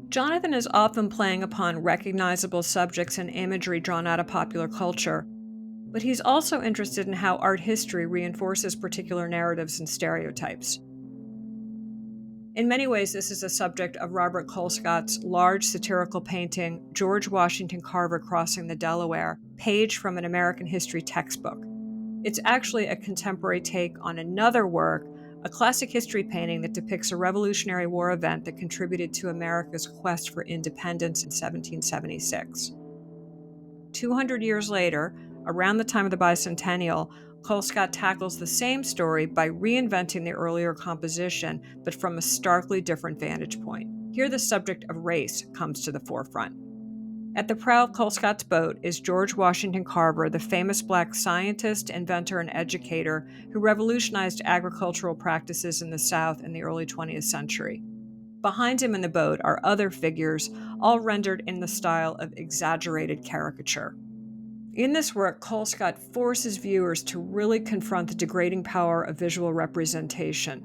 Jonathan is often playing upon recognizable subjects and imagery drawn out of popular culture, but he's also interested in how art history reinforces particular narratives and stereotypes. In many ways, this is a subject of Robert Colescott's large satirical painting, George Washington Carver Crossing the Delaware, page from an American history textbook. It's actually a contemporary take on another work, a classic history painting that depicts a Revolutionary War event that contributed to America's quest for independence in 1776. 200 years later, around the time of the bicentennial, Colescott tackles the same story by reinventing the earlier composition, but from a starkly different vantage point. Here, the subject of race comes to the forefront. At the prow of Colescott's boat is George Washington Carver, the famous Black scientist, inventor, and educator who revolutionized agricultural practices in the South in the early 20th century. Behind him in the boat are other figures, all rendered in the style of exaggerated caricature. In this work, Colescott forces viewers to really confront the degrading power of visual representation.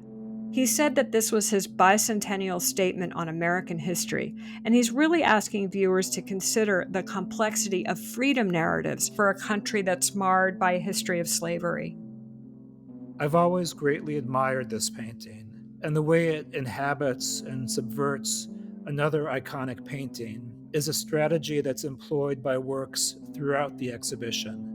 He said that this was his bicentennial statement on American history, and he's really asking viewers to consider the complexity of freedom narratives for a country that's marred by a history of slavery. I've always greatly admired this painting, and the way it inhabits and subverts another iconic painting is a strategy that's employed by works throughout the exhibition.